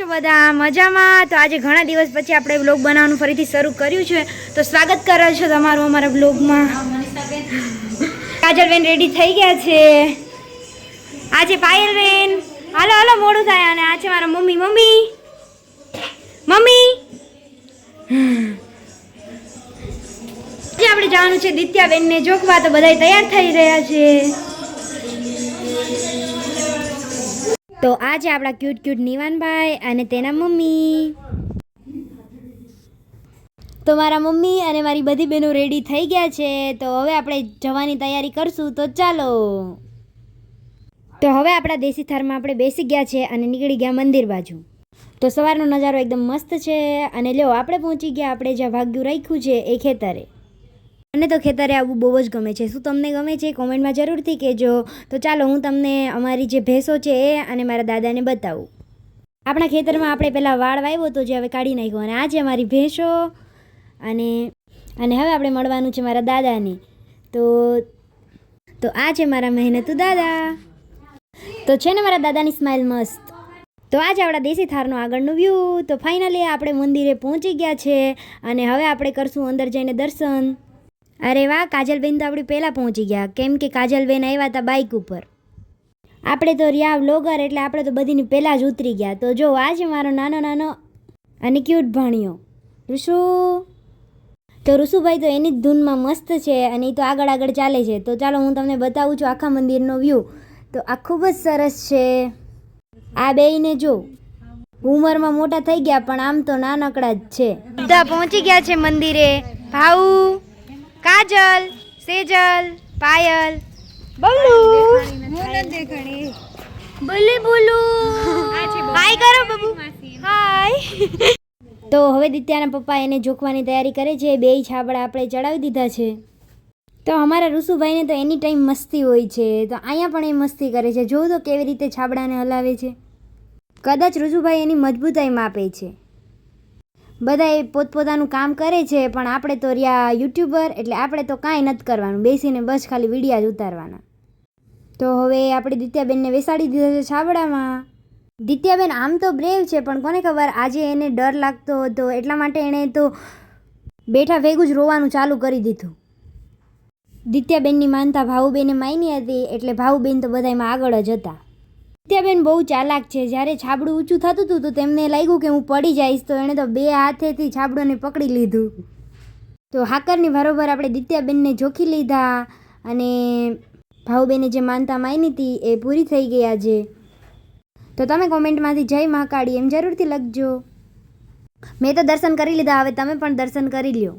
છો બધા મજામાં? તો આજે ઘણા દિવસ પછી આપણે વ્લોગ બનાવવાનું ફરીથી શરૂ કર્યું છે, તો સ્વાગત કરો છો તમારું અમારા વ્લોગમાં. કાજલબેન રેડી થઈ ગયા છે. આજે પાયલબેન હાલો હાલો મોડું થાય. અને આ છે મારા મમ્મી. મમ્મી મમ્મી આજે આપણે જવાનું છે દિત્યાબેનને જોખવા, તો બધા તૈયાર થઈ રહ્યા છે. તો આ છે આપણા ક્યુટ નિવાનભાઈ અને તેના મમ્મી. તો મારા મમ્મી અને મારી બધી બહેનો રેડી થઈ ગયા છે, તો હવે આપણે જવાની તૈયારી કરશું. તો ચાલો. તો હવે આપણા દેશી થારમાં આપણે બેસી ગયા છે અને નીકળી ગયા મંદિર બાજુ. તો સવારનો નજારો એકદમ મસ્ત છે. અને લ્યો આપણે પહોંચી ગયા આપણે જ્યાં ભાગ્યું રાખ્યું છે એ ખેતરે. મને તો ખેતરે આવવું બહુ જ ગમે છે. શું તમને ગમે છે કોમેન્ટમાં જરૂરથી કહેજો. તો ચાલો હું તમને અમારી જે ભેંસો છે એ અને મારા દાદાને બતાવું. આપણા ખેતરમાં આપણે પહેલાં વાળ વાવ્યો હતો, જે હવે કાઢી નાખ્યો. અને આ છે અમારી ભેંસો. અને હવે આપણે મળવાનું છે મારા દાદાને. તો આ છે મારા મહેનતુ દાદા. તો છે ને મારા દાદાની સ્માઇલ મસ્ત. તો આ છે આપણા દેશી થારનો આગળનું વ્યૂ. તો ફાઇનલી આપણે મંદિરે પહોંચી ગયા છે અને હવે આપણે કરશું અંદર જઈને દર્શન. અરે વાહ, કાજલબેન તો આપણી પહેલાં પહોંચી ગયા, કેમ કે કાજલબેન આવ્યા હતા બાઇક ઉપર. આપણે તો રહ્યા વ્લોગર એટલે આપણે તો બધીની પહેલાં જ ઉતરી ગયા. તો જો આ છે મારો નાનો અને ક્યુટ ભાણિયો ઋષુ. તો ઋષુભાઈ તો એની જ ધૂનમાં મસ્ત છે અને એ તો આગળ ચાલે છે. તો ચાલો હું તમને બતાવું છું આખા મંદિરનો વ્યૂ. તો આ ખૂબ જ સરસ છે. આ બેયને જો ઉંમરમાં મોટા થઈ ગયા પણ આમ તો નાનકડા જ છે. બધા પહોંચી ગયા છે મંદિરે. ભાઉ, કાજલ, સેજલ, પાયલ, બબલુ. બોલો હાય કરો બબુ. હાય. તો હવે દિત્યાના પપ્પા એને જોખવાની તૈયારી કરે છે. બેય છાબડા આપણે ચડાવી દીધા છે. તો અમારા ઋષુભાઈને તો એની ટાઈમ મસ્તી હોય છે, તો અહીંયા પણ એ મસ્તી કરે છે. જોઉં તો કેવી રીતે છાબડાને હલાવે છે. કદાચ ઋષુભાઈ એની મજબૂતાઈ માપે છે. બધા એ પોતપોતાનું કામ કરે છે, પણ આપણે તો રહ્યા યુટ્યુબર એટલે આપણે તો કાંઈ નથી કરવાનું, બેસીને બસ ખાલી વિડીયા જ ઉતારવાના. તો હવે આપણે દિત્યાબેનને બેસાડી દીધા છે છાબડામાં. દિત્યાબેન આમ તો બ્રેવ છે, પણ કોને ખબર આજે એને ડર લાગતો હતો એટલા માટે એણે તો બેઠા ભેગું જ રોવાનું ચાલુ કરી દીધું. દિત્યાબેનની માનતા ભાવુબેને માની હતી એટલે ભાવુબેન તો બધામાં આગળ જ હતા. દિત્યાબેન બહુ ચાલાક છે. જ્યારે છાબડું ઊંચું થતું હતું તો તેમને લાગ્યું કે હું પડી જઈશ, તો એણે તો 2 હાથેથી છાબડોને પકડી લીધું. તો હાકરની બરોબર આપણે દિત્યાબેનને જોખી લીધા અને ભાવુબેને જે માનતા માની હતી એ પૂરી થઈ ગઈ આજે. તો તમે કોમેન્ટમાંથી જય મહાકાળી એમ જરૂરથી લખજો. મેં તો દર્શન કરી લીધા, હવે તમે પણ દર્શન કરી લ્યો.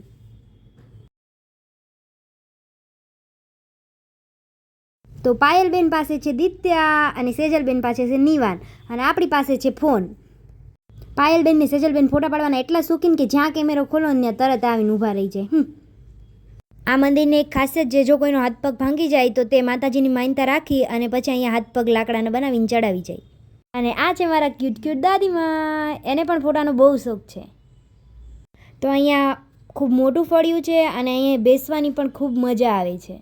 તો પાયલબેન પાસે છે દિત્યા અને સેજલબેન પાસે છે નિવાન અને આપણી પાસે છે ફોન. પાયલબેન ને સેજલબેન ફોટા પાડવાના એટલા શોખીન કે જ્યાં કેમેરો ખોલો ને ત્યાં તરત આવીને ઊભા રહી જાય. આ મંદિરની એક ખાસિયત છે, જો કોઈનો હાથ પગ ભાંગી જાય તો તે માતાજીની માનતા રાખી અને પછી અહીંયા હાથ પગ લાકડાને બનાવીને ચડાવી જાય. અને આ છે મારા ક્યુટ દાદીમાં. એને પણ ફોટાનો બહુ શોખ છે. તો અહીંયા ખૂબ મોટું ફળિયું છે અને અહીંયા બેસવાની પણ ખૂબ મજા આવે છે.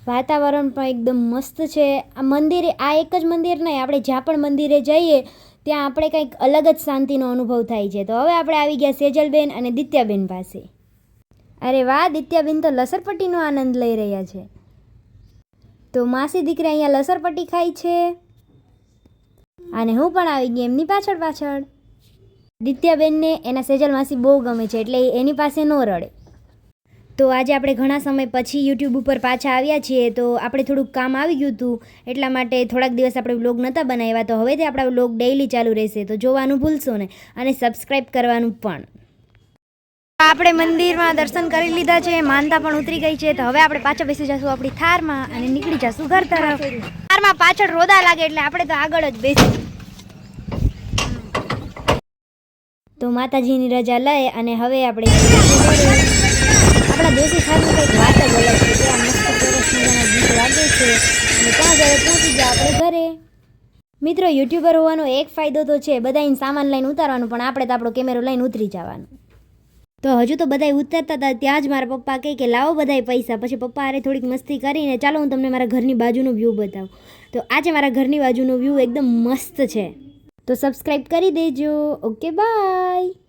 વાતાવરણ પણ એકદમ મસ્ત છે. આ મંદિરે, આ એક જ મંદિર નહીં, આપણે જ્યાં પણ મંદિરે જઈએ ત્યાં આપણે કંઈક અલગ જ શાંતિનો અનુભવ થાય છે. તો હવે આપણે આવી ગયા સેજલબેન અને દિત્યાબેન પાસે. અરે વાહ, દિત્યાબેન તો લસરપટ્ટીનો આનંદ લઈ રહ્યા છે. તો માસી દીકરી અહીંયા લસરપટ્ટી ખાય છે અને હું પણ આવી ગઈ એમની પાછળ. દિત્યાબેનને એના સેજલ માસી બહુ ગમે છે એટલે એની પાસે ન રડે. તો આજે આપણે ઘણા સમય પછી યુટ્યુબ ઉપર પાછા આવ્યા છીએ. તો આપણે થોડુંક કામ આવી ગયું હતું એટલા માટે થોડાક દિવસ આપણે વ્લોગ નહોતા બનાવ્યા. તો હવેથી આપણા વ્લોગ ડેઈલી ચાલુ રહેશે, તો જોવાનું ભૂલશો ને અને સબસ્ક્રાઈબ કરવાનું પણ. આપણે મંદિરમાં દર્શન કરી લીધા છે, માનતા પણ ઉતરી ગઈ છે. તો હવે આપણે પાછા બેસી જશું આપણી થારમાં અને નીકળી જશું ઘર તરફ. થારમાં પાછળ રોદા લાગે એટલે આપણે તો આગળ જ બેસી. તો માતાજીની રજા લઈ અને હવે આપણે આપણા દેશી થાળની કંઈક વાત જ અલગ છે. ત્યાં મસ્ત સરસ મજાના ગીત વાગે છે અને ત્યાં ઘરે પહોંચી ગયા આપણે ઘરે. મિત્રો, યુટ્યુબર હોવાનો એક ફાયદો તો છે, બધાને સામાન લઈને ઉતારવાનું, પણ આપણે તો આપણો કેમેરો લઈને ઉતરી જવાનું. તો હજુ તો બધાય ઉતરતા હતા ત્યાં જ મારા પપ્પા કહે કે લાવો બધાય પૈસા. પછી પપ્પા અરે થોડીક મસ્તી કરીને ચાલો હું તમને મારા ઘરની બાજુનો વ્યૂ બતાવું. તો આ છે મારા ઘરની બાજુનો વ્યૂ, એકદમ મસ્ત છે. તો સબસ્ક્રાઈબ કરી દેજો. Okay bye.